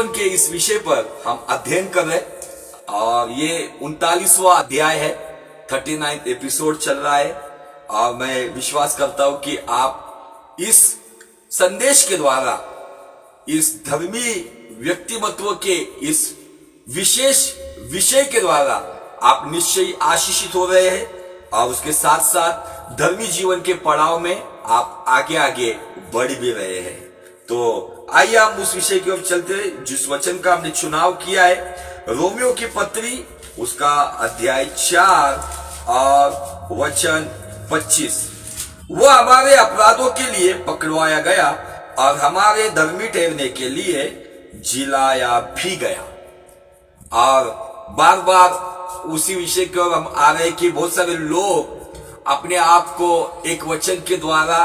जीवन के इस विषय पर हम अध्ययन कर रहे और ये 39वां अध्याय है, 39th एपिसोड चल रहा है। और मैं विश्वास करता हूं कि आप इस संदेश के द्वारा, इस धर्मी व्यक्तिमत्व के इस विशेष विषय के द्वारा आप निश्चय आशीषित हो रहे हैं और उसके साथ साथ धर्मी जीवन के पड़ाव में आप आगे आगे बढ़ भी रहे हैं। तो आइए हम उस विषय की ओर चलते हैं जिस वचन का हमने चुनाव किया है। रोमियो की पत्री उसका अध्याय 4 और वचन 25। वह हमारे अपराधों के लिए पकड़वाया गया और हमारे धर्मी ठहरने के लिए जिलाया भी गया। और बार बार उसी विषय की ओर हम आ रहे हैं कि बहुत सारे लोग अपने आप को एक वचन के द्वारा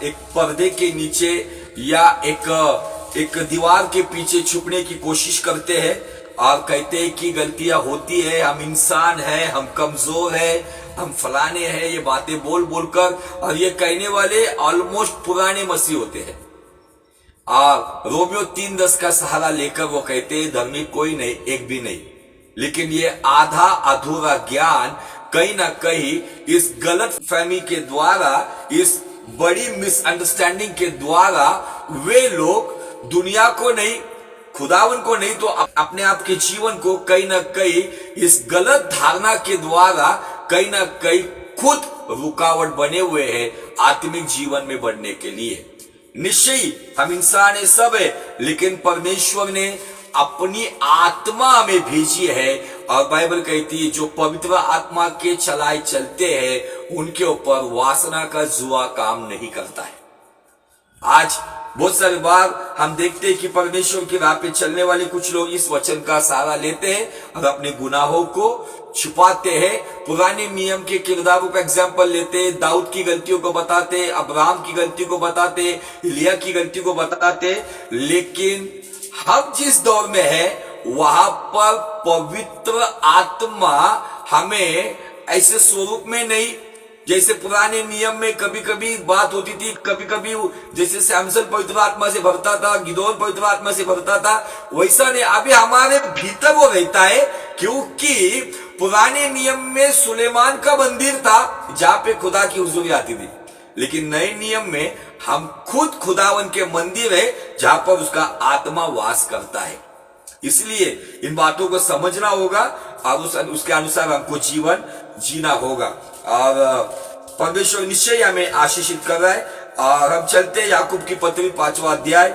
एक पर्दे के नीचे या एक दीवार के पीछे छुपने की कोशिश करते हैं और कहते हैं कि गलतियां होती है, हम इंसान हैं, हम कमजोर हैं, हम फलाने हैं, ये बातें बोल बोलकर। और ये कहने वाले ऑलमोस्ट पुराने मसीह होते हैं। और रोमियो 3:10 का सहारा लेकर वो कहते हैं धर्मी कोई नहीं, एक भी नहीं। लेकिन ये आधा अधूरा ज्ञान कहीं ना कहीं इस गलत फहमी के द्वारा, इस बड़ी मिसअंडरस्टैंडिंग के द्वारा वे लोग दुनिया को नहीं, खुदावन को नहीं तो अपने आप के जीवन को कहीं ना कहीं इस गलत धारणा के द्वारा कहीं ना कहीं खुद रुकावट बने हुए हैं आत्मिक जीवन में बढ़ने के लिए। निश्चय हम इंसान है, सब है, लेकिन परमेश्वर ने अपनी आत्मा में भेजी है और बाइबल कहती है जो पवित्र आत्मा के चलाए चलते हैं उनके ऊपर वासना का जुआ काम नहीं करता है। आज बहुत सारी बार हम देखते हैं कि परमेश्वर की राह पे चलने वाले कुछ लोग इस वचन का सहारा लेते हैं और अपने गुनाहों को छुपाते हैं। पुराने नियम के किरदारों का एग्जाम्पल लेते हैं, दाऊद की गलतियों को बताते, अब्राहम की गलती को बताते, इलिया की गलती को बताते। लेकिन हम जिस दौर में है वहां पर पवित्र आत्मा हमें ऐसे स्वरूप में नहीं, जैसे पुराने नियम में कभी कभी बात होती थी, कभी कभी जैसे सैमसन पवित्र आत्मा से भरता था, गिदोन पवित्र आत्मा से भरता था, वैसा नहीं। अभी हमारे भीतर वो रहता है, क्योंकि पुराने नियम में सुलेमान का मंदिर था जहां पे खुदा की हुजूरी आती थी। लेकिन नए नियम में हम खुद खुदावन के मंदिर है जहां पर उसका आत्मा वास करता है। इसलिए इन बातों को समझना होगा और उसके अनुसार हमको जीवन जीना होगा। और परमेश्वर निश्चय हमें आशीषित कर रहा है। और हम चलते हैं याकूब की पत्री 5वां अध्याय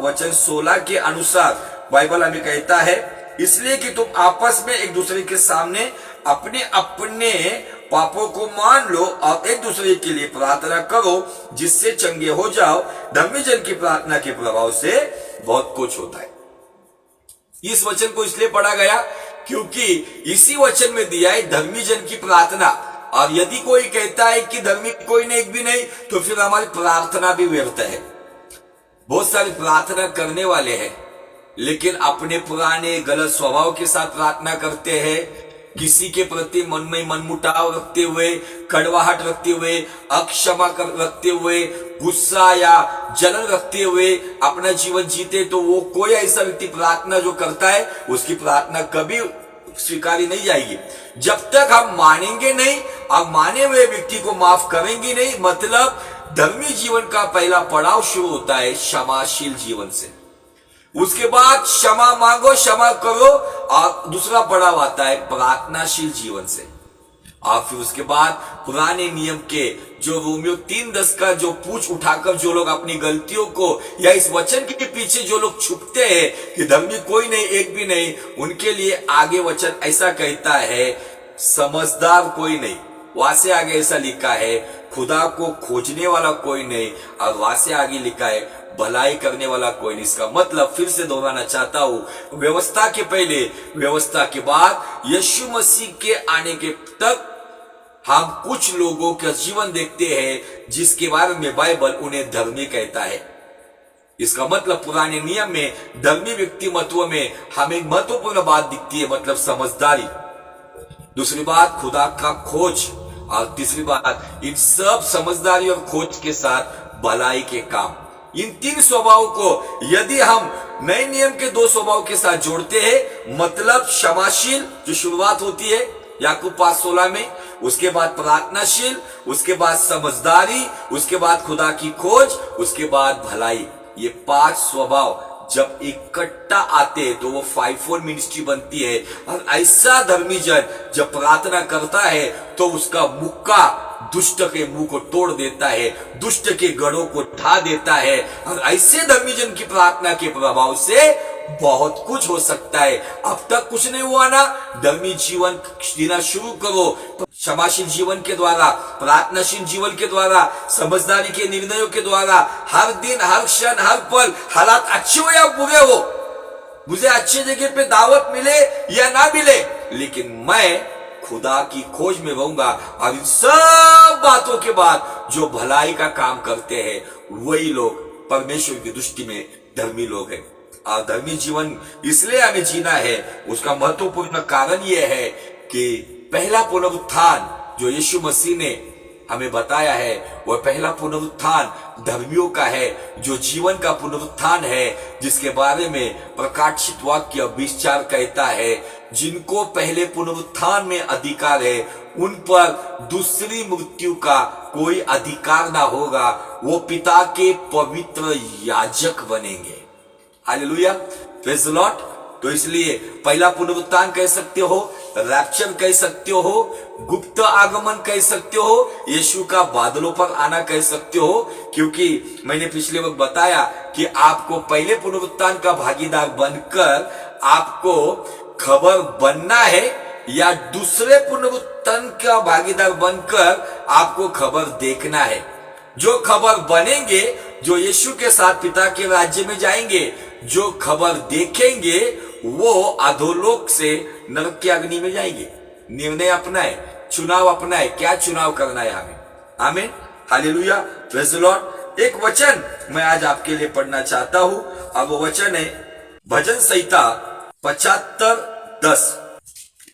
वचन 16 के अनुसार बाइबल हमें कहता है, इसलिए कि तुम आपस में एक दूसरे के सामने अपने अपने पापों को मान लो और एक दूसरे के लिए प्रार्थना करो जिससे चंगे हो जाओ। धर्मी जन की प्रार्थना के प्रभाव से बहुत कुछ होता है। इस वचन को इसलिए पढ़ा गया क्योंकि इसी वचन में दिया है धर्मी जन की प्रार्थना। और यदि कोई कहता है कि धर्मी कोई नहीं, एक भी नहीं, तो फिर हमारी प्रार्थना भी व्यर्थ है। बहुत सारे प्रार्थना करने वाले हैं लेकिन अपने पुराने गलत स्वभाव के साथ प्रार्थना करते हैं, किसी के प्रति मन में मनमुटाव रखते हुए, कड़वाहट रखते हुए, अक्षमा रखते हुए, गुस्सा या जलन रखते हुए अपना जीवन जीते। तो वो कोई ऐसा व्यक्ति प्रार्थना जो करता है उसकी प्रार्थना कभी स्वीकारी नहीं जाएगी जब तक हम मानेंगे नहीं और माने हुए व्यक्ति को माफ करेंगे नहीं। मतलब धर्मी जीवन का पहला पड़ाव शुरू होता है क्षमाशील जीवन से। उसके बाद क्षमा मांगो, क्षमा करो, और दूसरा पड़ाव आता है प्रार्थनाशील जीवन से। और फिर उसके बाद पुराने नियम के जो रोमियो 3:10 का जो पूछ उठाकर जो लोग अपनी गलतियों को या इस वचन के पीछे जो लोग छुपते हैं कि धर्मी कोई नहीं, एक भी नहीं, उनके लिए आगे वचन ऐसा कहता है समझदार कोई नहीं। वहां से आगे ऐसा लिखा है खुदा को खोजने वाला कोई नहीं, और वहां से आगे लिखा है भलाई करने वाला कोई नहीं। इसका मतलब फिर से दोहराना चाहता हूं, व्यवस्था के पहले, व्यवस्था के बाद, यीशु मसीह के आने के तक हम कुछ लोगों का जीवन देखते हैं जिसके बारे में बाइबल उन्हें धर्मी कहता है। इसका मतलब पुराने नियम में धर्मी व्यक्तिमत्व में हमें महत्वपूर्ण बात दिखती है, मतलब समझदारी। दूसरी बात खुदा का खोज, और तीसरी बात इन सब समझदारी और खोज के साथ भलाई के काम। इन तीन स्वभाव को यदि हम नए नियम के दो स्वभाव के साथ जोड़ते हैं। मतलब क्षमाशील जो शुरुआत होती है याकूब 5:16 में, उसके बाद प्रार्थनाशील, उसके बाद समझदारी, उसके बाद खुदा की खोज, उसके बाद भलाई। ये 5 स्वभाव जब इकट्ठा आते हैं तो वो 5-4 मिनिस्ट्री बनती है। और ऐसा धर्मी जन जब प्रार्थना करता है तो उसका मुक्का दुष्ट के मुंह को तोड़ देता है, दुष्ट के गढ़ों को ढा देता है। और ऐसे धर्मी जन की प्रार्थना के प्रभाव से बहुत कुछ हो सकता है। अब तक कुछ नहीं हुआ ना, धर्मी जीवन जीना शुरू करो, क्षमाशील जीवन के द्वारा, प्रार्थनाशील जीवन के द्वारा, समझदारी के निर्णयों के द्वारा। हर दिन, हर क्षण, हर पल, हालात अच्छे हो या बुरे हो, मुझे अच्छी जगह पे दावत मिले या ना मिले, लेकिन मैं खुदा की खोज में रहूंगा। और इन सब बातों के बाद जो भलाई का काम करते हैं वही लोग परमेश्वर की दृष्टि में धर्मी लोग हैं। और धर्मी जीवन इसलिए हमें जीना है, उसका महत्वपूर्ण कारण यह है कि पहला पुनरुत्थान जो यीशु मसीह ने हमें बताया है वह पहला पुनरुत्थान धर्मियों का है, जो जीवन का पुनरुत्थान है, जिसके बारे में प्रकाशित वाक्य 20:4 कहता है, जिनको पहले पुनरुत्थान में अधिकार है उन पर दूसरी मृत्यु का कोई अधिकार ना होगा, वो पिता के पवित्र याजक बनेंगे। Hallelujah, praise the Lord. तो इसलिए पहला पुनरुत्थान कह सकते हो, रैप्चर कह सकते हो, गुप्त आगमन कह सकते हो, यीशु का बादलों पर आना कह सकते हो। क्योंकि मैंने पिछले वक्त बताया कि आपको पहले पुनरुत्थान का भागीदार बनकर आपको खबर बनना है या दूसरे पुनरुत्थान का भागीदार बनकर आपको खबर देखना है। जो खबर बनेंगे, जो यीशु के साथ पिता के राज्य में जाएंगे, जो खबर देखेंगे वो अधोलोक से नरक की अग्नि में जाएंगे। निर्णय अपना है, चुनाव अपना है, क्या चुनाव करना है हमें। आमीन, हालेलुया, प्रेज़ द लॉर्ड। एक वचन मैं आज आपके लिए पढ़ना चाहता हूं, और वो वचन है भजन संहिता 75:10।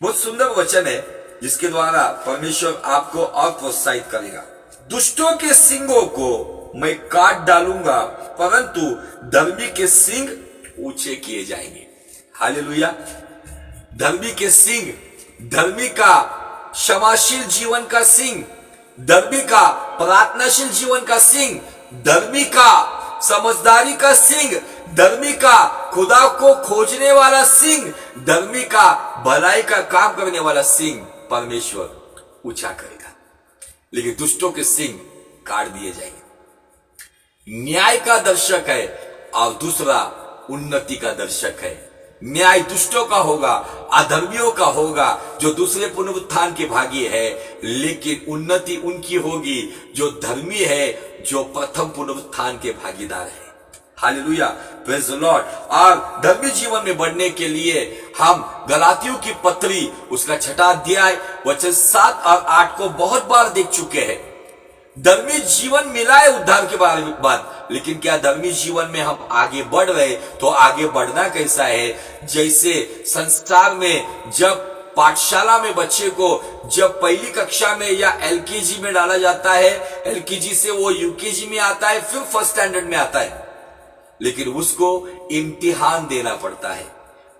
बहुत सुंदर वचन है जिसके द्वारा परमेश्वर आपको और प्रोत्साहित करेगा। दुष्टों के सींगों को मैं काट डालूंगा, परंतु धर्मी के सींग ऊंचे किए जाएंगे। हालेलुया, धर्मी के सींग, धर्मी का क्षमाशील जीवन का सींग, धर्मी का प्रार्थनाशील जीवन का सींग, धर्मी का समझदारी का सींग, धर्मी का खुदा को खोजने वाला सींग, धर्मी का भलाई का काम करने वाला सींग परमेश्वर ऊंचा करेगा। लेकिन दुष्टों के सींग काट दिए जाएंगे। न्याय का दर्शक है और दूसरा उन्नति का दर्शक है। न्याय दुष्टों का होगा, अधर्मियों का होगा जो दूसरे पुनरुत्थान के भागी है, लेकिन उन्नति उनकी होगी जो धर्मी है, जो प्रथम पुनरुत्थान के भागीदार है। Hallelujah, praise the Lord. और धर्मी जीवन में बढ़ने के लिए हम गलातियों की पत्री उसका 6वां अध्याय वचन 7 और 8 को बहुत बार देख चुके हैं। धर्मी जीवन मिला है उद्धार के बाद, लेकिन क्या धर्मी जीवन में हम आगे बढ़ रहे? तो आगे बढ़ना कैसा है? जैसे संसार में जब पाठशाला में बच्चे को जब पहली कक्षा में या एलकेजी में डाला जाता है, एलकेजी से वो यूकेजी में आता है, फिर फर्स्ट स्टैंडर्ड में आता है, लेकिन उसको इम्तिहान देना पड़ता है,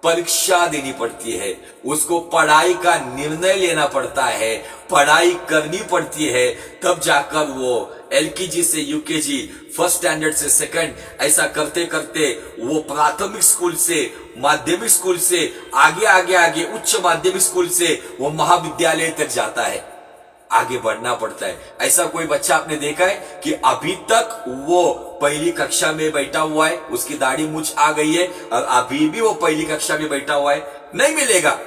परीक्षा देनी पड़ती है, उसको पढ़ाई का निर्णय लेना पड़ता है, पढ़ाई करनी पड़ती है, तब जाकर वो एलकेजी से यूकेजी, फर्स्ट स्टैंडर्ड से सेकंड, ऐसा करते करते वो प्राथमिक स्कूल से, माध्यमिक स्कूल से आगे आगे आगे उच्च माध्यमिक स्कूल से वो महाविद्यालय तक जाता है। आगे बढ़ना पड़ता है। ऐसा कोई बच्चा आपने देखा है कि अभी तक वो पहली कक्षा में बैठा हुआ है, उसकी दाढ़ी मूछ आ गई है और अभी भी वो पहली कक्षा में बैठा हुआ है? नहीं मिलेगा।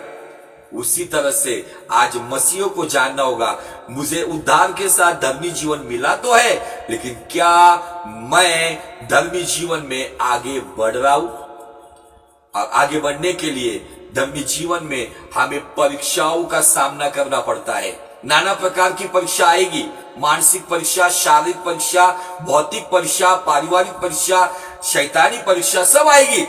उसी तरह से आज मसीहों को जानना होगा, मुझे उद्धार के साथ धर्मी जीवन मिला तो है, लेकिन क्या मैं धर्मी जीवन में आगे बढ़ रहा हूं? और आगे बढ़ने के लिए धर्मी जीवन में हमें परीक्षाओं का सामना करना पड़ता है। नाना प्रकार की परीक्षा आएगी, मानसिक परीक्षा, शारीरिक परीक्षा, भौतिक परीक्षा, पारिवारिक परीक्षा, शैतानी परीक्षा, सब आएगी।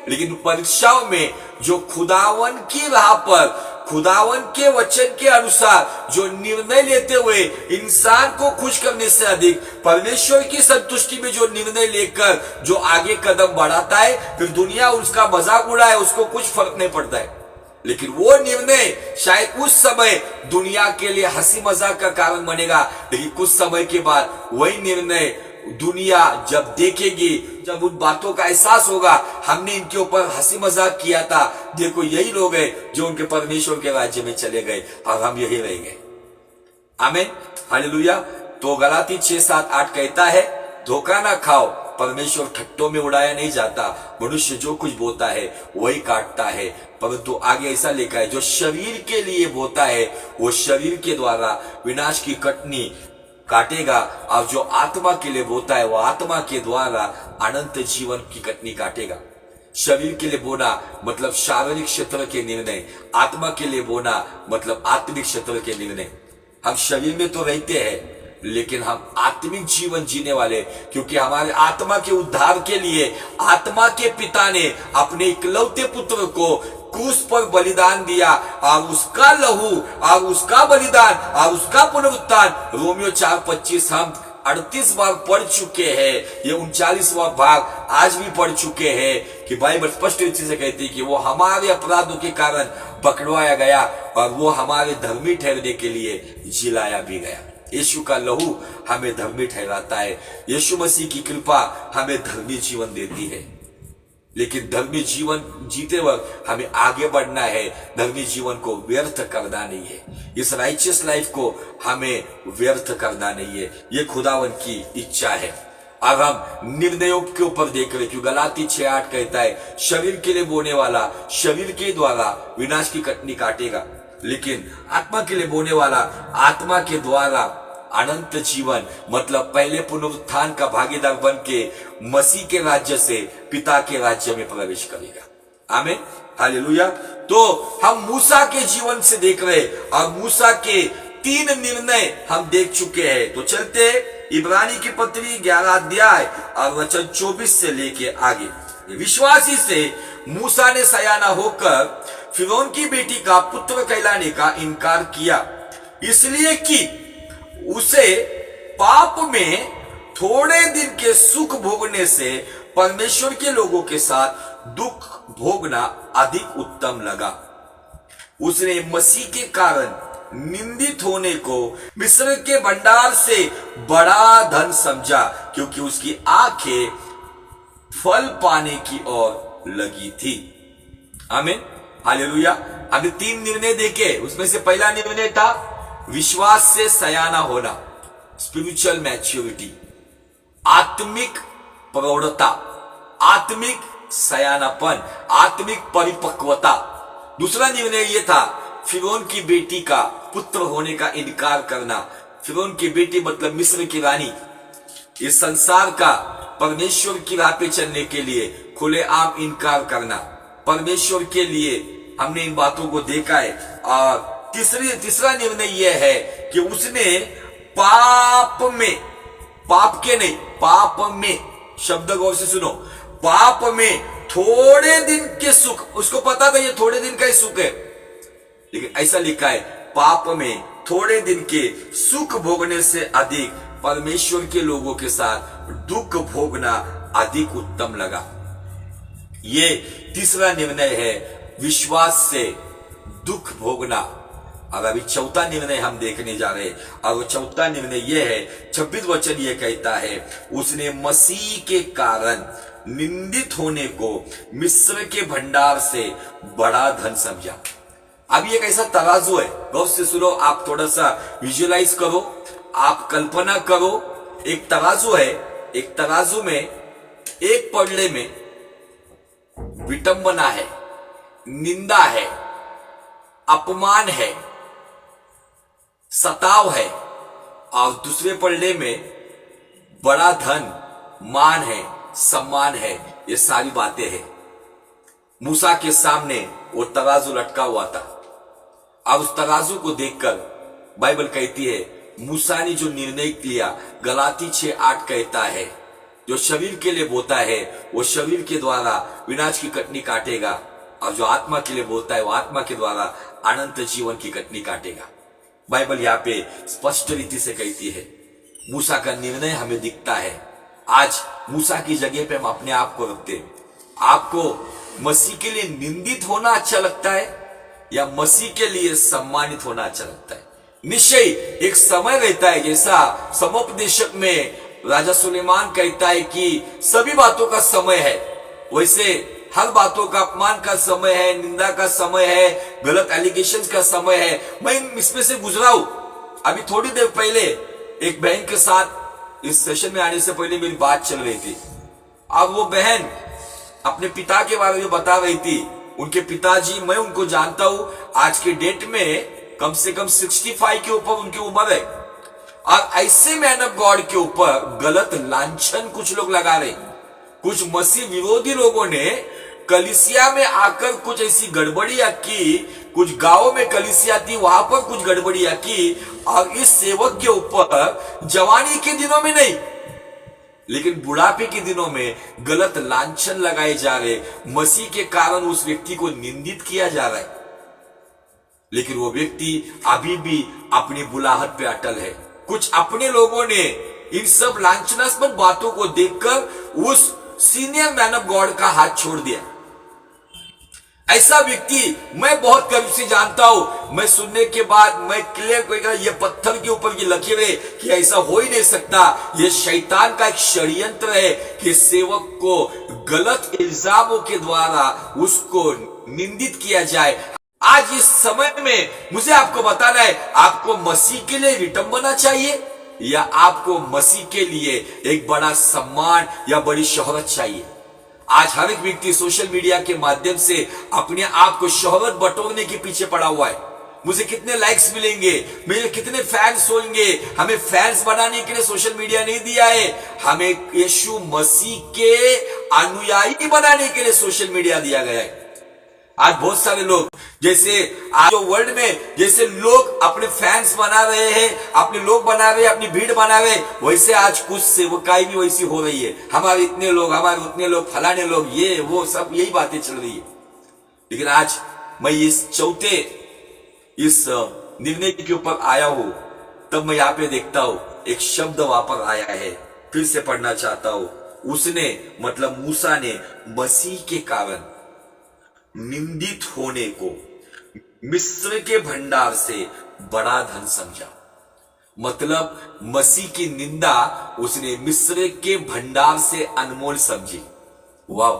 लेकिन परीक्षाओं में जो खुदावन की राह पर खुदावन के वचन के अनुसार जो निर्णय लेते हुए इंसान को खुश करने से अधिक परमेश्वर की संतुष्टि में जो निर्णय लेकर जो आगे कदम बढ़ाता है, फिर दुनिया उसका मजाक उड़ाए, उसको कुछ फर्क नहीं पड़ता है। लेकिन वो निर्णय शायद उस समय दुनिया के लिए हंसी मजाक का कारण बनेगा, लेकिन कुछ समय के बाद वही निर्णय दुनिया जब देखेगी, जब उन बातों का एहसास होगा, हमने इनके ऊपर हंसी मजाक किया था, देखो यही लोग हैं जो उनके परमेश्वर के राज्य में चले गए और हम यही रह गए। आमीन, हालेलुया। तो गलाती 6:7-8 कहता है, धोखा ना खाओ, परमेश्वर ठट्टों में उड़ाया नहीं जाता, मनुष्य जो कुछ बोता है वही काटता है। परंतु आगे ऐसा लिखा है, जो शरीर के लिए बोता है वो शरीर के द्वारा विनाश की कटनी काटेगा, और जो आत्मा के लिए बोता है वो आत्मा के द्वारा अनंत जीवन की कटनी काटेगा। शरीर के लिए बोना मतलब शारीरिक क्षेत्र के निर्णय, आत्मा के लिए बोना मतलब आत्मिक क्षेत्र के निर्णय। हम शरीर में तो रहते हैं लेकिन हम आत्मिक जीवन जीने वाले, क्योंकि हमारे आत्मा के उद्धार के लिए आत्मा के पिता ने अपने इकलौते पुत्र को क्रूस पर बलिदान दिया, और उसका लहू और उसका बलिदान और उसका पुनरुत्थान रोमियो 4:25 हम 38 बार पढ़ चुके हैं। ये 39वां भाग आज भी पढ़ चुके हैं कि बाइबल स्पष्ट रूप से कहती है कि वो हमारे अपराधों के कारण पकड़वाया गया और वो हमारे धर्मी ठहरने के लिए जिलाया भी गया। यीशु का लहू हमें धर्मी ठहराता है, यीशु मसीह की कृपा हमें धर्मी जीवन देती है। लेकिन धर्मी जीवन जीते वक्त हमें आगे बढ़ना है, धर्मी जीवन को व्यर्थ करना नहीं है, इस राइचियस लाइफ को हमें व्यर्थ करना नहीं है। ये खुदावन की इच्छा है। अब हम निर्णयों के ऊपर देख रहे, क्योंकि गलाती 6:8 कहता है, शरीर के लिए बोने वाला शरीर के द्वारा विनाश की कटनी काटेगा, लेकिन आत्मा के लिए बोने वाला आत्मा के द्वारा अनंत जीवन मतलब पहले पुनरुत्थान का भागीदार बन के मसीह के राज्य से पिता के राज्य में प्रवेश करेगा। आमीन, हालेलुया। तो हम मूसा के जीवन से देख रहे और मूसा के 3 निर्णय हम देख चुके हैं। तो चलते इब्रानी की पत्री 11 अध्याय और वचन 24 से लेके आगे। विश्वासी से मूसा ने सयाना होकर फिरौन की बेटी का पुत्र कहलाने का इनकार किया, इसलिए कि उसे पाप में थोड़े दिन के सुख भोगने से परमेश्वर के लोगों के साथ दुख भोगना अधिक उत्तम लगा। उसने मसीह के कारण निंदित होने को मिस्र के भंडार से बड़ा धन समझा, क्योंकि उसकी आंखें फल पाने की ओर लगी थी। आमीन, हालेलुया। हमने 3 निर्णय देखे, उसमें से पहला निर्णय था विश्वास से सयाना होना, स्पिरिचुअल मैच्योरिटी, आत्मिक प्रौढ़ता, आत्मिक सयानापन, आत्मिक परिपक्वता। दूसरा निर्णय यह था फिरौन की बेटी का पुत्र होने का इनकार करना। फिरौन की बेटी मतलब मिस्र की रानी। इस संसार का परमेश्वर की राह पे चलने के लिए खुलेआम इनकार करना, परमेश्वर के लिए हमने इन बातों को देखा है। और तीसरा निर्णय यह है कि उसने पाप में, पाप के नहीं, पाप में, शब्द गौर से सुनो, पाप में थोड़े दिन के सुख, उसको पता था ये थोड़े दिन का ही सुख है, लेकिन ऐसा लिखा है पाप में थोड़े दिन के सुख भोगने से अधिक परमेश्वर के लोगों के साथ दुख भोगना अधिक उत्तम लगा। ये तीसरा निर्णय है, विश्वास से दुख भोगना। और अभी चौथा निर्णय हम देखने जा रहे हैं, और वो चौथा निर्णय यह है, 26 वचन ये कहता है, उसने मसीह के कारण निंदित होने को मिस्र के भंडार से बड़ा धन समझा। अब ये कैसा तराजू है, गौर से सुनो, आप थोड़ा सा विजुअलाइज करो, आप कल्पना करो। एक तराजू है, एक तराजू में एक पलड़े में विटंबना है, निंदा है, अपमान है, सताव है, और दूसरे पलड़े में बड़ा धन, मान है, सम्मान है। ये सारी बातें हैं। मूसा के सामने वो तराजू लटका हुआ था। अब उस तराजू को देखकर बाइबल कहती है, मूसा ने जो निर्णय लिया, गलाती 6:8 कहता है, जो शरीर के लिए बोता है वो शरीर के द्वारा विनाश की कटनी काटेगा, और जो आत्मा के लिए बोलता है वो आत्मा के द्वारा अनंत जीवन की कटनी काटेगा। बाइबल यहाँ पे स्पष्ट रीति से कहती है। मूसा का निर्णय हमें दिखता है। आज मूसा की जगह पे हम अपने आप को रखते हैं। आपको मसीह के लिए निंदित होना अच्छा लगता है या मसीह के लिए सम्मानित होना अच्छा लगता है? निश्चय एक समय रहता है, जैसा समुपदेशक में राजा सुलेमान कहता है कि सभी बातों का समय है, वैसे हर बातों का अपमान का समय है, निंदा का समय है, गलत एलिगेशंस का समय है। मैं इसमें से गुजरा हूं। अभी थोड़ी देर पहले एक बहन के साथ इस सेशन में आने से पहले मेरी बात चल रही थी। अब वो बहन अपने पिता के बारे में बता रही थी। उनके पिताजी, मैं उनको जानता हूं, आज के डेट में कम से कम 65 के ऊपर उनकी उम्र है। और ऐसे मैन ऑफ गॉड के ऊपर गलत लांछन कुछ लोग लगा रहे। कुछ मसीह विरोधी लोगों ने कलीसिया में आकर कुछ ऐसी गड़बड़ियां की, कुछ गांवों में कलीसिया थी, वहां पर कुछ गड़बड़ियां की, और इस सेवक के ऊपर जवानी के दिनों में नहीं लेकिन बुढ़ापे के दिनों में गलत लांछन लगाए जा रहे। मसीह के कारण उस व्यक्ति को निंदित किया जा रहा है, लेकिन वो व्यक्ति अभी भी अपनी बुलाहट पे अटल है। कुछ अपने लोगों ने इन सब लांछनास्पद बातों को देखकर उस सीनियर मैन ऑफ गॉड का हाथ छोड़ दिया। ऐसा व्यक्ति मैं बहुत करीब से जानता हूं। मैं सुनने के बाद मैं क्लियर करेगा, ये पत्थर के ऊपर की लकीरें कि ऐसा हो ही नहीं सकता। ये शैतान का एक षड्यंत्र है कि सेवक को गलत इल्जामों के द्वारा उसको निंदित किया जाए। आज इस समय में मुझे आपको बताना है, आपको मसीह के लिए विटंबना चाहिए या आपको मसीह के लिए एक बड़ा सम्मान या बड़ी शोहरत चाहिए? आज हर एक व्यक्ति सोशल मीडिया के माध्यम से अपने आप को शोहरत बटोरने के पीछे पड़ा हुआ है। मुझे कितने लाइक्स मिलेंगे, मेरे कितने फैंस होंगे। हमें फैंस बनाने के लिए सोशल मीडिया नहीं दिया है, हमें यीशु मसीह के अनुयायी बनाने के लिए सोशल मीडिया दिया गया है। आज बहुत सारे लोग, जैसे आज जो वर्ल्ड में जैसे लोग अपने फैंस बना रहे हैं, अपने लोग बना रहे हैं, अपनी भीड़ बना रहे हैं, वैसे आज कुछ सेवकाई भी वैसी हो रही है। हमारे इतने लोग, हमारे उतने लोग, फलाने लोग, ये वो सब यही बातें चल रही है। लेकिन आज मैं इस चौथे इस निर्णय के ऊपर आया हूं, तब मैं यहाँ पे देखता हूं एक शब्द वापर आया है, फिर से पढ़ना चाहता हूं। उसने मतलब मूसा ने मसीह के कारण निंदित होने को मिस्र के भंडार से बड़ा धन समझा। मतलब मसीह की निंदा उसने मिस्र के भंडार से अनमोल समझी। वाह,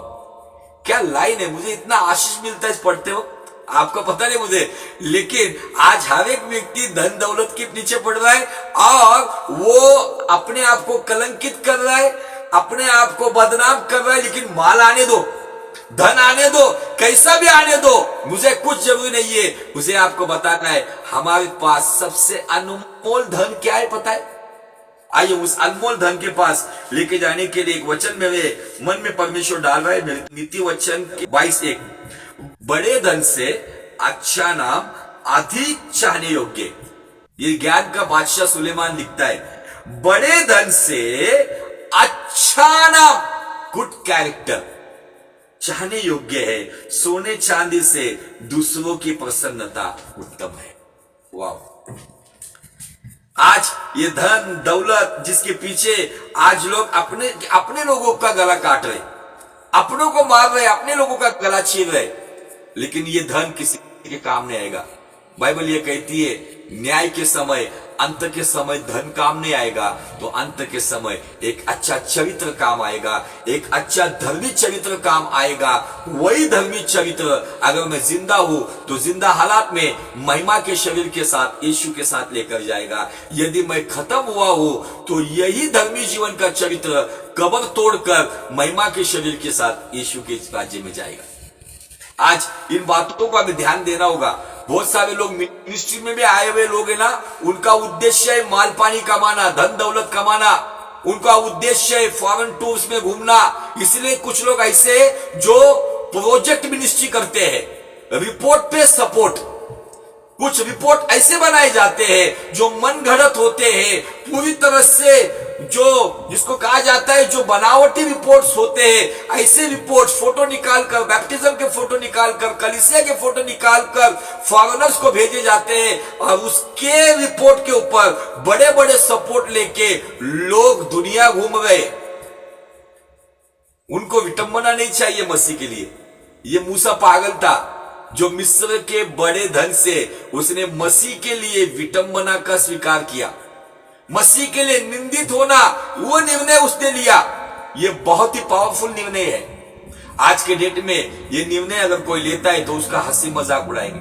क्या लाइन है! मुझे इतना आशीष मिलता है पढ़ते हो, आपको पता नहीं मुझे। लेकिन आज हर एक व्यक्ति धन दौलत के पीछे पड़ रहा है और वो अपने आप को कलंकित कर रहा है, अपने आप को बदनाम कर रहा है। लेकिन माल आने दो, धन आने दो, कैसा भी आने दो, मुझे कुछ जरूरी नहीं है। मुझे आपको बताना है हमारे पास सबसे अनमोल धन क्या है पता है? आइए उस अनमोल धन के पास लेके जाने के लिए एक वचन मेरे मन में परमेश्वर डाल रहा है। नीति वचन 22:1, बड़े धन से अच्छा नाम अधिक चाहने योग्य। ये ज्ञान का बादशाह सुलेमान लिखता है, बड़े धन से अच्छा नाम, गुड कैरेक्टर चाहने योग्य है, सोने चांदी से दूसरों की प्रसन्नता उत्तम है। वाह, आज ये धन दौलत जिसके पीछे आज लोग अपने लोगों का गला काट रहे, अपनों को मार रहे, अपने लोगों का गला छीन रहे, लेकिन ये धन किसी के काम नहीं आएगा। बाइबल ये कहती है न्याय के समय, अंत के समय धन काम नहीं आएगा, तो अंत के समय एक अच्छा चरित्र काम आएगा, एक अच्छा धर्मी चरित्र काम आएगा। वही धर्मी चरित्र अगर मैं जिंदा हूं तो जिंदा हालात में महिमा के शरीर के साथ यीशु के साथ लेकर जाएगा। यदि मैं खत्म हुआ हूं तो यही धर्मी जीवन का चरित्र कब्र तोड़कर महिमा के शरीर के साथ यीशु के राज्य में जाएगा। आज इन बातों को हमें ध्यान देना होगा। बहुत सारे लोग मिनिस्ट्री में भी आए हुए लोग है ना, उनका उद्देश्य है माल पानी कमाना, धन दौलत कमाना, उनका उद्देश्य है फॉरेन टूर्स में घूमना। इसलिए कुछ लोग ऐसे जो प्रोजेक्ट मिनिस्ट्री करते हैं, रिपोर्ट पे सपोर्ट, कुछ रिपोर्ट ऐसे बनाए जाते हैं जो मन घड़त होते हैं, पूरी तरह से जो जिसको कहा जाता है जो बनावटी रिपोर्ट्स होते हैं, ऐसे रिपोर्ट्स फोटो निकालकर, बैप्टिज्म के फोटो निकालकर, कलीसिया के फोटो निकालकर फॉरेनर्स को भेजे जाते हैं और उसके रिपोर्ट के ऊपर बड़े बड़े सपोर्ट लेके लोग दुनिया घूम रहे। उनको विटंबना नहीं चाहिए मसीह के लिए। ये मूसा पागल था जो मिस्र के बड़े धन से उसने मसीह के लिए विटंबना का स्वीकार किया, मसीह के लिए निंदित होना, वो निर्णय उसने लिया। ये बहुत ही पावरफुल निर्णय है। आज के डेट में ये निर्णय अगर कोई लेता है तो उसका हंसी मजाक उड़ाएंगे।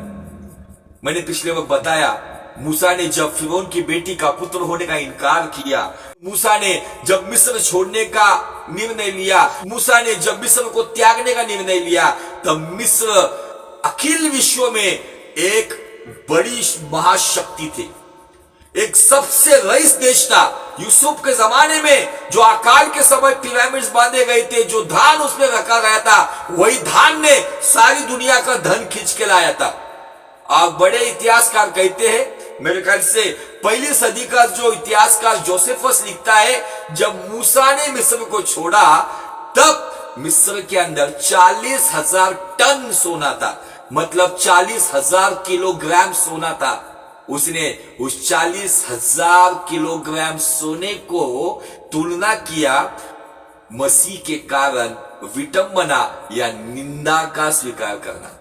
मैंने पिछले वक्त बताया, मूसा ने जब फिरौन की बेटी का पुत्र होने का इनकार किया, मूसा ने जब मिस्र छोड़ने का निर्णय लिया, मूसा ने जब मिस्र को त्यागने का निर्णय लिया, तब मिस्र अखिल विश्व में एक बड़ी महाशक्ति थी, एक सबसे रईस देश था। यूसुफ के जमाने में जो अकाल के समय पिरामिड्स बांधे गए थे, जो धान उसमें रखा गया था, वही धान ने सारी दुनिया का धन खींच के लाया था। आप बड़े इतिहासकार कहते हैं, मेरे ख्याल से पहली सदी का जो इतिहासकार जोसेफस लिखता है, जब मूसा ने मिस्र को छोड़ा तब मिस्र के अंदर 40,000 टन सोना था, मतलब 40,000 किलोग्राम सोना था। उसने उस 40,000 किलोग्राम सोने को तुलना किया मसीह के कारण विटंबना या निंदा का स्वीकार करना।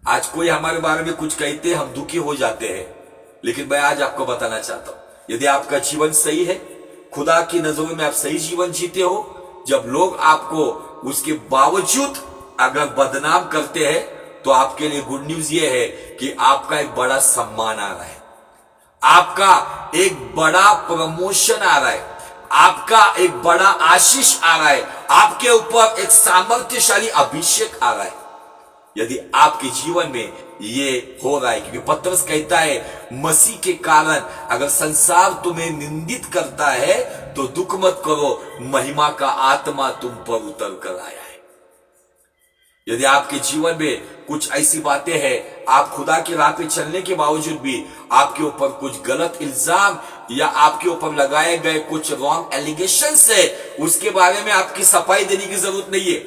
आज कोई हमारे बारे में कुछ कहते हैं, हम दुखी हो जाते हैं, लेकिन मैं आज आपको बताना चाहता हूं, यदि आपका जीवन सही है, खुदा की नजरों में आप सही जीवन जीते हो, जब लोग आपको उसके बावजूद अगर बदनाम करते हैं, तो आपके लिए गुड न्यूज ये है कि आपका एक बड़ा सम्मान आ रहा है, आपका एक बड़ा प्रमोशन आ रहा है, आपका एक बड़ा आशीष आ रहा है, आपके ऊपर एक सामर्थ्यशाली अभिषेक आ रहा है। यदि आपके जीवन में ये हो रहा है, क्योंकि पतरस कहता है मसीह के कारण अगर संसार तुम्हें निंदित करता है तो दुख मत करो, महिमा का आत्मा तुम पर उतर कर आया है। यदि आपके जीवन में कुछ ऐसी बातें हैं, आप खुदा की राह पे चलने के बावजूद भी आपके ऊपर कुछ गलत इल्जाम या आपके ऊपर लगाए गए कुछ रॉन्ग एलिगेशंस है, उसके बारे में आपकी सफाई देने की जरूरत नहीं है।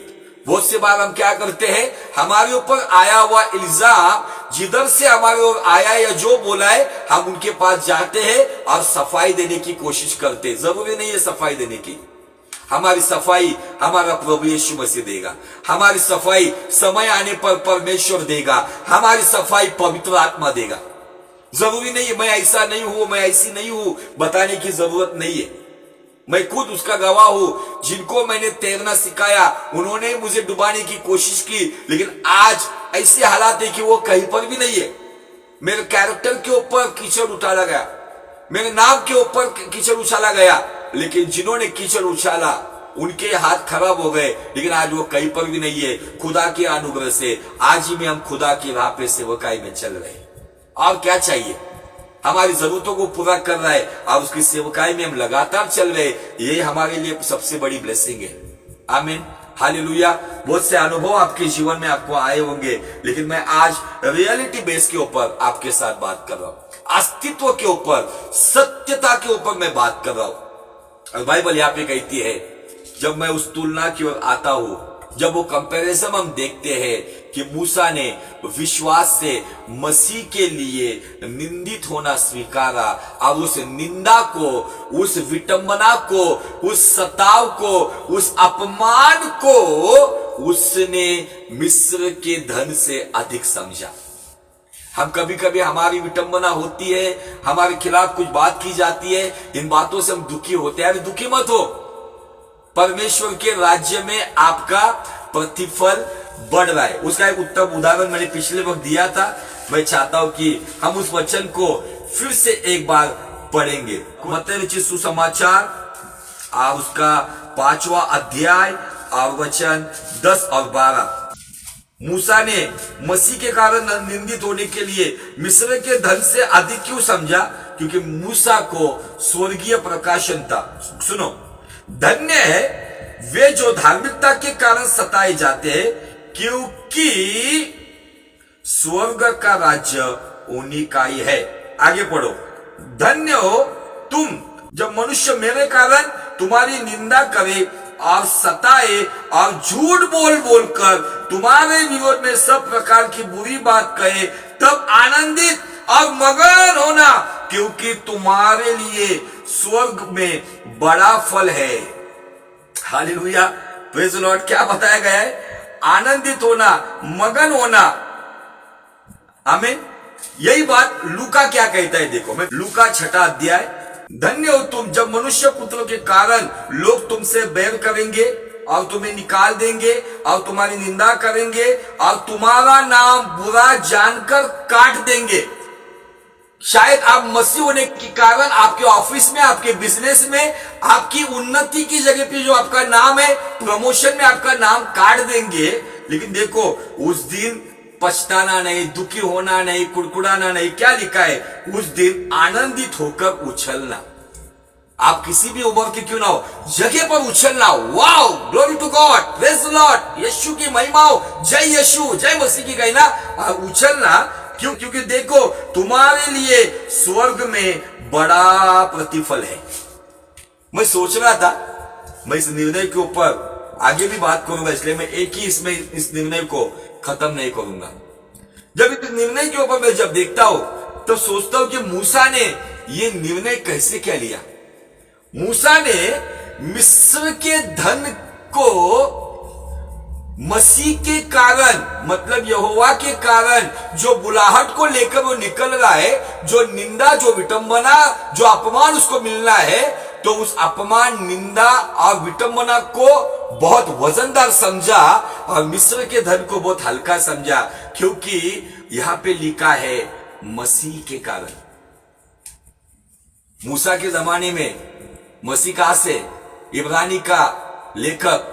बहुत से बार हम क्या करते हैं, हमारे ऊपर आया हुआ इल्जाम जिधर से हमारे ओर आया या जो बोला है, हम उनके पास जाते हैं और सफाई देने की कोशिश करते हैं। जरूरी नहीं है सफाई देने की, हमारी सफाई हमारा प्रभु यीशु मसीह देगा, हमारी सफाई समय आने पर परमेश्वर देगा, हमारी सफाई पवित्र आत्मा देगा। जरूरी नहीं है मैं ऐसा नहीं हूं, मैं ऐसी नहीं हूं, बताने की जरूरत नहीं है। मैं खुद उसका गवाह हूं, जिनको मैंने तैरना सिखाया उन्होंने मुझे डुबाने की कोशिश की, लेकिन आज ऐसे हालात है कि वो कहीं पर भी नहीं है। मेरे कैरेक्टर के ऊपर कीचड़ उछाला गया, मेरे नाम के ऊपर कीचड़ उछाला गया, लेकिन जिन्होंने कीचड़ उछाला उनके हाथ खराब हो गए, लेकिन आज वो कहीं पर भी नहीं है। खुदा के अनुग्रह से आज ही में हम खुदा की राह पे सेवकाई में चल रहे हैं। और क्या चाहिए, हमारी जरूरतों को पूरा कर रहा है और उसकी सेवकाई में हम लगातार चल रहे हैं। ये हमारे लिए सबसे बड़ी ब्लेसिंग है। आमीन, हालेलुया। बहुत से अनुभव आपके जीवन में आपको आए होंगे, लेकिन मैं आज रियलिटी बेस के ऊपर आपके साथ बात कर रहा हूं, अस्तित्व के ऊपर, सत्यता के ऊपर मैं बात कर रहा हूं। और बाइबल यहाँ पे कहती है, जब मैं उस तुलना की ओर आता हूं, जब वो कंपैरिजन हम देखते हैं कि मूसा ने विश्वास से मसीह के लिए निंदित होना स्वीकारा और उस निंदा को, उस विटंबना को, उस सताव को, उस अपमान को उसने मिस्र के धन से अधिक समझा। हम कभी कभी हमारी विटंबना होती है, हमारे खिलाफ कुछ बात की जाती है, इन बातों से हम दुखी होते हैं। अरे दुखी मत हो, परमेश्वर के राज्य में आपका प्रतिफल बढ़ रहा है। उसका एक उत्तम उदाहरण मैंने पिछले वक्त दिया था। मैं चाहता हूं कि हम उस वचन को फिर से एक बार पढ़ेंगे। मत्ती रचित सुसमाचार और उसका 5वां अध्याय और वचन 10 और 12। मूसा ने मसीह के कारण निंदित होने के लिए मिस्र के धन से अधिक क्यों समझा? क्योंकि मूसा को स्वर्गीय प्रकाशन था। सुनो, धन्य है वे जो धार्मिकता के कारण सताए जाते हैं, क्योंकि स्वर्ग का राज्य उन्हीं का ही है। आगे पढ़ो, धन्य हो तुम जब मनुष्य मेरे कारण तुम्हारी निंदा करे और सताए और झूठ बोल बोलकर तुम्हारे विरोध में सब प्रकार की बुरी बात कहे, तब आनंदित और मगन होना, क्योंकि तुम्हारे लिए स्वर्ग में बड़ा फल है। Hallelujah, praise the Lord. क्या बताया गया है? आनंदित होना, मगन होना। आमीन। यही बात लूका क्या कहता है, देखो मैं लूका 6 अध्याय। धन्य हो तुम जब मनुष्य पुत्रों के कारण लोग तुमसे बैर करेंगे और तुम्हें निकाल देंगे और तुम्हारी निंदा करेंगे और तुम्हारा नाम बुरा जानकर काट देंगे। शायद आप मसीह होने के कारण आपके ऑफिस में, आपके बिजनेस में, आपकी उन्नति की जगह पे जो आपका नाम है, प्रमोशन में आपका नाम काट देंगे। लेकिन देखो, उस दिन पछताना नहीं, दुखी होना नहीं, कुड़कुड़ाना नहीं। क्या लिखा है? उस दिन आनंदित होकर उछलना। आप किसी भी उम्र के क्यों ना हो, जगह पर उछलना। Wow, glory to God, praise the Lord, Yeshu की महिमा हो, जय यीशु, जय मसीह की कहना, उछलना। क्यों? क्योंकि देखो, तुम्हारे लिए स्वर्ग में बड़ा प्रतिफल है। मैं सोच रहा था, मैं इस निर्णय के ऊपर आगे भी बात करूंगा, इसलिए मैं एक ही इसमें इस निर्णय को खत्म नहीं करूंगा। जब इस निर्णय के ऊपर मैं जब देखता हूं तो सोचता हूं कि मूसा ने ये निर्णय कैसे क्या लिया। मूसा ने मिस्र के धन को मसीह के कारण, मतलब यहोवा के कारण जो बुलाहट को लेकर वो निकल रहा है, जो निंदा, जो विटंबना, जो अपमान उसको मिलना है, तो उस अपमान, निंदा और विटंबना को बहुत वजनदार समझा और मिस्र के धन को बहुत हल्का समझा, क्योंकि यहां पे लिखा है मसीह के कारण। मूसा के जमाने में मसीह कहां से? इब्रानी का लेखक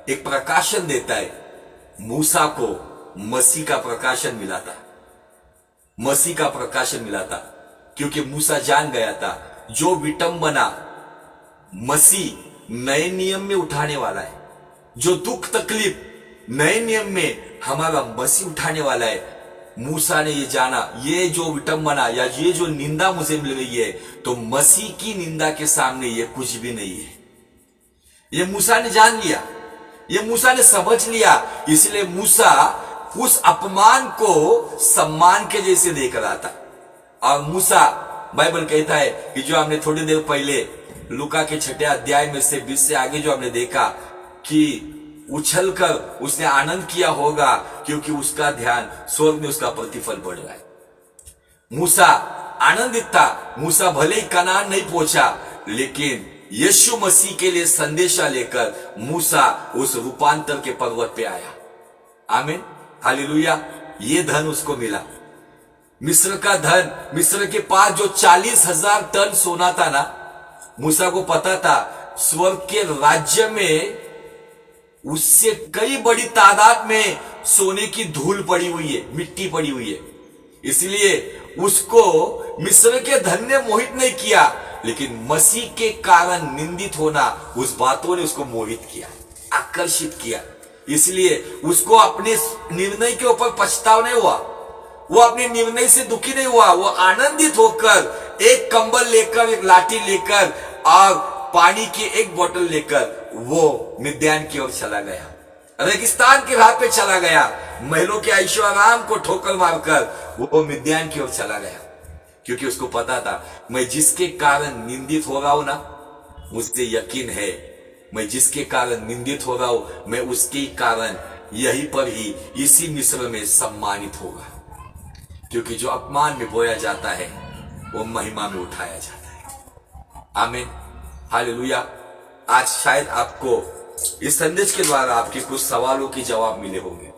एक प्रकाशन देता है। मूसा को मसीह का प्रकाशन मिला था, मसीह का प्रकाशन मिला था, क्योंकि मूसा जान गया था जो विटंबना मसीह नए नियम में उठाने वाला है, जो दुख तकलीफ नए नियम में हमारा मसीह उठाने वाला है। मूसा ने ये जाना, ये जो विटंबना या ये जो निंदा मुझे मिल रही है, तो मसीह की निंदा के सामने ये कुछ भी नहीं है। ये मूसा ने जान लिया, ये मूसा ने समझ लिया। इसलिए मूसा उस अपमान को सम्मान के जैसे देख रहा था। और मूसा, बाइबल कहता है कि जो हमने थोड़ी देर पहले लूका के 6 अध्याय में से 20 से आगे जो हमने देखा कि उछलकर उसने आनंद किया होगा, क्योंकि उसका ध्यान स्वर्ग में उसका प्रतिफल बढ़ रहा है। मूसा आनंदित था। मूसा भले ही कनान नहीं पहुंचा, लेकिन यीशु मसीह के लिए संदेशा लेकर मूसा उस रूपांतर के पर्वत पे आया। आमीन, हालेलुया। ये धन उसको मिला, मिस्र का धन। मिस्र के पास जो 40,000 टन सोना था ना, मूसा को पता था स्वर्ग के राज्य में उससे कई बड़ी तादाद में सोने की धूल पड़ी हुई है, मिट्टी पड़ी हुई है। इसलिए उसको मिस्र के धन ने मोहित नहीं किया, लेकिन मसीह के कारण निंदित होना, उस बातों ने उसको मोहित किया, आकर्षित किया। इसलिए उसको अपने निर्णय के ऊपर पछतावा नहीं हुआ, वो अपने निर्णय से दुखी नहीं हुआ। वो आनंदित होकर एक कंबल लेकर, एक लाठी लेकर और पानी की एक बोतल लेकर वो मिद्यान की ओर चला गया, रेगिस्तान के राह पे चला गया। महलों के ऐशो आराम को ठोकर मारकर वो मिद्यान की ओर चला गया, क्योंकि उसको पता था मैं जिसके कारण निंदित हो रहा हूं ना, मुझे यकीन है मैं जिसके कारण निंदित हो रहा हूं, मैं उसके कारण यहीं पर ही इसी मिस्र में सम्मानित होगा। क्योंकि जो अपमान में बोया जाता है वो महिमा में उठाया जाता है। आमीन, हालेलुया। आज शायद आपको इस संदेश के द्वारा आपके कुछ सवालों के जवाब मिले होंगे,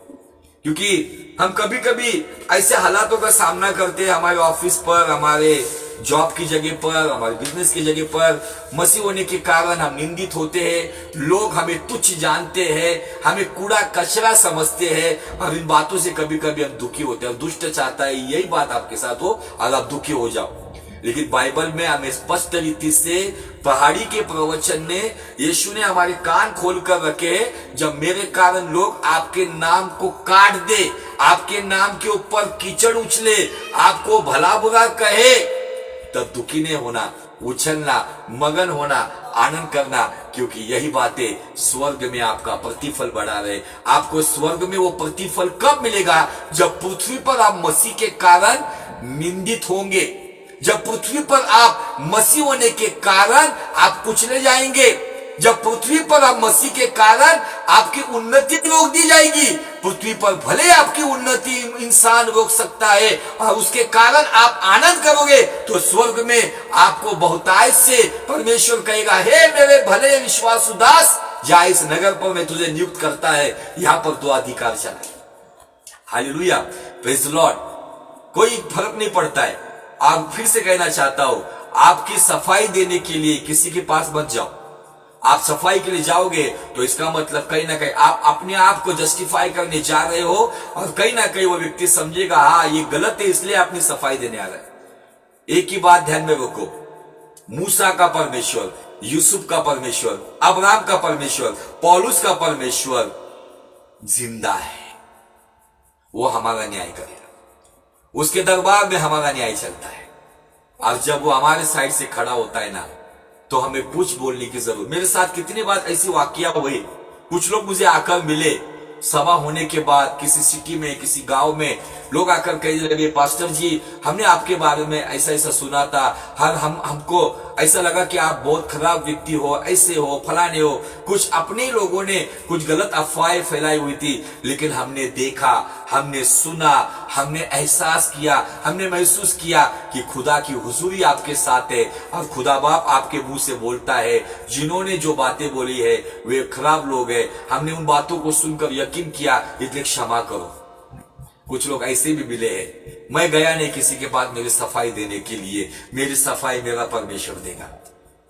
क्योंकि हम कभी कभी ऐसे हालातों का सामना करते हैं, हमारे ऑफिस पर, हमारे जॉब की जगह पर, हमारे बिजनेस की जगह पर मसीह होने के कारण हम निंदित होते हैं। लोग हमें तुच्छ जानते हैं, हमें कूड़ा कचरा समझते हैं, और इन बातों से कभी कभी हम दुखी होते हैं। दुष्ट चाहता है यही बात आपके साथ हो और आप दुखी हो जाओ। लेकिन बाइबल में हमें स्पष्ट रीति से पहाड़ी के प्रवचन ने, यीशु ने हमारे कान खोल कर रखे, जब मेरे कारण लोग आपके नाम को काट दे, आपके नाम के ऊपर कीचड़ उछले, आपको भला बुरा कहे, तब दुखी नहीं होना, उछलना, मगन होना, आनंद करना, क्योंकि यही बातें स्वर्ग में आपका प्रतिफल बढ़ा रहे। आपको स्वर्ग में वो प्रतिफल कब मिलेगा? जब पृथ्वी पर आप मसीह के कारण निंदित होंगे, जब पृथ्वी पर आप मसीह होने के कारण आप कुचले जाएंगे, जब पृथ्वी पर आप मसीह के कारण आपकी उन्नति रोक दी जाएगी। पृथ्वी पर भले आपकी उन्नति इंसान रोक सकता है और उसके कारण आप आनंद करोगे, तो स्वर्ग में आपको बहुतायत से परमेश्वर कहेगा, हे मेरे भले विश्वासु दास, जा इस नगर पर मैं तुझे नियुक्त करता है, यहां पर तो अधिकार चला। Hallelujah, praise the Lord. कोई फर्क नहीं पड़ता है। आप फिर से कहना चाहता हूं, आपकी सफाई देने के लिए किसी के पास मत जाओ। आप सफाई के लिए जाओगे तो इसका मतलब कहीं ना कहीं आप अपने आप को जस्टिफाई करने जा रहे हो, और कहीं ना कहीं वो व्यक्ति समझेगा हाँ ये गलत है, इसलिए अपनी सफाई देने आ रहा है। एक ही बात ध्यान में रखो, मूसा का परमेश्वर, यूसुफ का परमेश्वर, अब्राहम का परमेश्वर, पौलुस का परमेश्वर जिंदा है। वो हमारा न्याय करेगा, उसके दरबार में हमारा न्याय चलता है। और जब वो हमारे साइड से खड़ा होता है ना, तो हमें कुछ बोलने की जरूरत। मेरे साथ कितनी बार ऐसी वाकया हुई, कुछ लोग मुझे आकर मिले सभा होने के बाद, किसी सिटी में, किसी गांव में, लोग आकर कहने लगे, पास्टर जी हमने आपके बारे में ऐसा ऐसा सुना था, हमको ऐसा लगा कि आप बहुत खराब व्यक्ति हो, ऐसे हो, फलाने हो। कुछ अपने लोगों ने कुछ गलत अफवाहें फैलाई हुई थी, लेकिन हमने देखा, हमने सुना, हमने एहसास किया, हमने महसूस किया कि खुदा की हुजूरी आपके साथ है, और खुदा बाप आपके मुंह से बोलता है, जिन्होंने जो बातें बोली है वे खराब लोग हैं, हमने उन बातों को सुनकर यकीन किया, इसलिए क्षमा करो। कुछ लोग ऐसे भी मिले हैं, मैं गया नहीं किसी के पास मेरी सफाई देने के लिए, मेरी सफाई मेरा परमेश्वर देगा।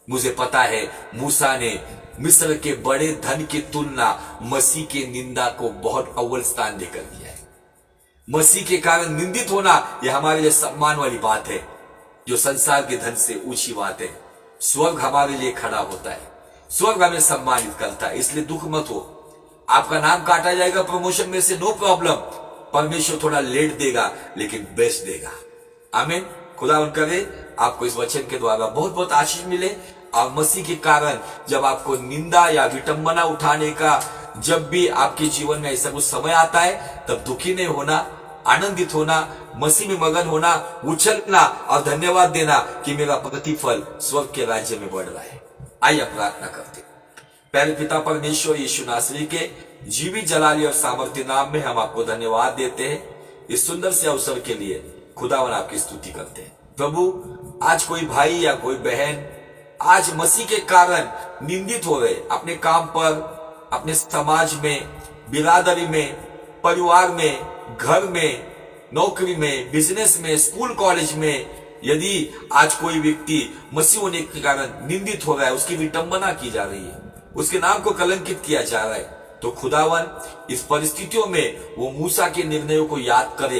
मुझे पता है मूसा ने मिस्र के बड़े धन की तुलना मसीह के निंदा को बहुत अव्वल स्थान देकर दिया है। मसीह के कारण निंदित होना यह हमारे लिए सम्मान वाली बात है, जो संसार के धन से ऊंची बात है। स्वर्ग हमारे लिए खड़ा होता है, स्वर्ग हमें सम्मानित करता है, इसलिए दुख मत हो। आपका नाम काटा जाएगा प्रमोशन में से, नो प्रॉब्लम, परमेश्वर थोड़ा लेट देगा लेकिन बेस्ट देगा। आमीन। खुदा करे आपको इस वचन के द्वारा बहुत बहुत आशीष मिले, और मसीह के कारण जब आपको निंदा या विटंबना उठाने का जब भी आपके जीवन में ऐसा कुछ समय आता है, तब दुखी नहीं होना, आनंदित होना, मसीह में मगन होना, उछलना और धन्यवाद देना कि मेरा प्रतिफल स्वर्ग के राज्य में बढ़ रहा है। आइए प्रार्थना करते। प्यारे पिता परमेश्वर यीशु नासरी के जीवित जलाली और सामर्थ्य नाम में हम आपको धन्यवाद देते हैं इस सुंदर से अवसर के लिए। खुदावन आपकी स्तुति करते हैं। प्रभु, आज कोई भाई या कोई बहन आज मसीह के कारण निंदित हो रहे, अपने काम पर, अपने समाज में, बिरादरी में, परिवार में, घर में, नौकरी में, बिजनेस में, स्कूल कॉलेज में, यदि आज कोई व्यक्ति मसीह होने के कारण निंदित हो रहा है, उसकी विटंबना की जा रही है, उसके नाम को कलंकित किया जा रहा है, तो खुदावन इस परिस्थितियों में वो मूसा के निर्णयों को याद करे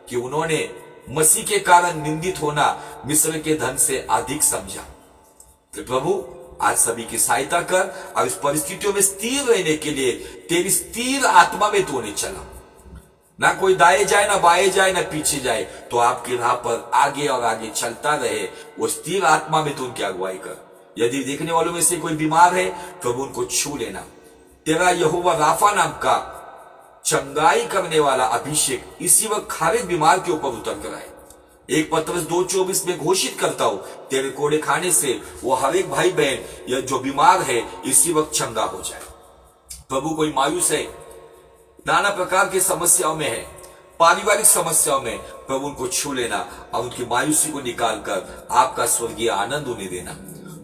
कि उन्होंने मसीह के कारण निंदित होना मिस्र के धन से अधिक समझा। तो प्रभु आज सभी की सहायता कर, और इस परिस्थितियों में स्थिर रहने के लिए तेरी स्थिर आत्मा में तू नहीं चला, ना कोई दाएं जाए, ना बाएं जाए, ना पीछे जाए, तो आपकी राह पर आगे और आगे चलता रहे। वो स्थिर आत्मा में तू उनकी अगुवाई कर। यदि देखने वालों में से कोई बीमार है, प्रभु उनको छू लेना। तेरा यहोवा राफा नाम का चंगाई करने वाला अभिषेक इसी वक्त हर एक बीमार के ऊपर उतर कर आए। 1 पतरस 2:24 में घोषित करता हूं, तेरे कोड़े खाने से वो हर एक भाई बहन या जो बीमार है इसी वक्त चंगा हो जाए। प्रभु, कोई मायूस है, नाना प्रकार की समस्याओं में है, पारिवारिक समस्याओं में, प्रभु उनको छू लेना और उनकी मायूसी को निकालकर आपका स्वर्गीय आनंद उन्हें देना।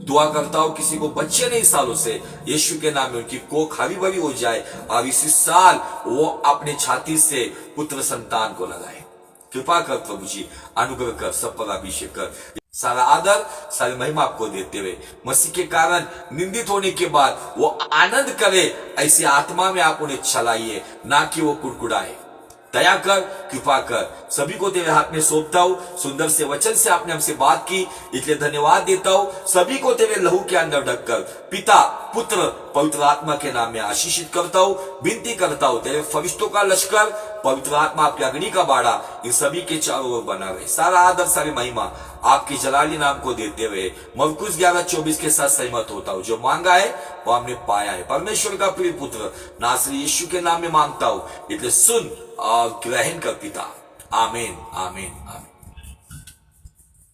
दुआ करता हूं किसी को बच्चे नहीं सालों से, यीशु के नाम में उनकी कोख हरी भरी हो जाए, और इसी साल वो अपने छाती से पुत्र संतान को लगाए। कृपा कर प्रभु जी, अनुग्रह कर, सब पर अभिषेक कर। सारा आदर, सारी महिमा आपको देते हुए मसीह के कारण निंदित होने के बाद वो आनंद करे, ऐसी आत्मा में आप उन्हें चलाइए, ना कि वो कुड़कुड़ाए। दया कर, कृपा कर, सभी को तेरे हाथ में सौंपता हूं। सुंदर से वचन से आपने हमसे बात की, इसलिए धन्यवाद देता हूं। सभी को तेरे लहू के अंदर ढककर पिता, पुत्र, पवित्र आत्मा के नाम में आशीषित करता हूं। विनती करता हूं, तेरे फरिश्तों का लश्कर पवित्र आत्मा आपके अग्नि का बाड़ा इन सभी के चारों ओर बना रहे। सारा आदर सारी महिमा आपके जलाली नाम को देते हुए मरकुस 11:24 के साथ सहमत होता हूँ। जो मांगा है वो हमने पाया है। परमेश्वर का प्रिय पुत्र नासरी यीशु के नाम में मांगता हूँ, इसलिए सुन और ग्रहण कर पिता। आमीन आमीन आमीन।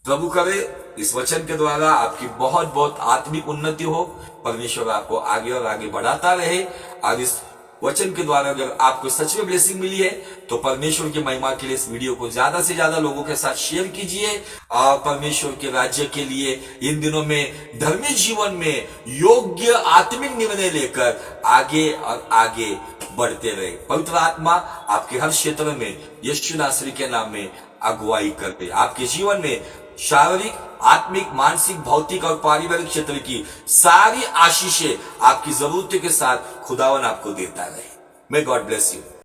प्रभु करे इस वचन के द्वारा आपकी बहुत बहुत आत्मिक उन्नति हो। परमेश्वर आपको आगे और आगे बढ़ाता रहे। और इस वचन के द्वारा अगर आपको सच में ब्लेसिंग मिली है तो परमेश्वर की महिमा के लिए इस वीडियो को ज्यादा से ज्यादा लोगों के साथ शेयर कीजिए। और परमेश्वर के राज्य के लिए इन दिनों में धर्मी जीवन में योग्य आत्मिक निर्णय लेकर आगे और आगे बढ़ते रहे। पवित्र आत्मा आपके हर क्षेत्र में यीशु नासरी के नाम में अगुवाई करते, आपके जीवन में शारीरिक, आत्मिक, मानसिक, भौतिक और पारिवारिक क्षेत्र की सारी आशीषें आपकी जरूरतों के साथ खुदावन आपको देता रहे। May God bless you.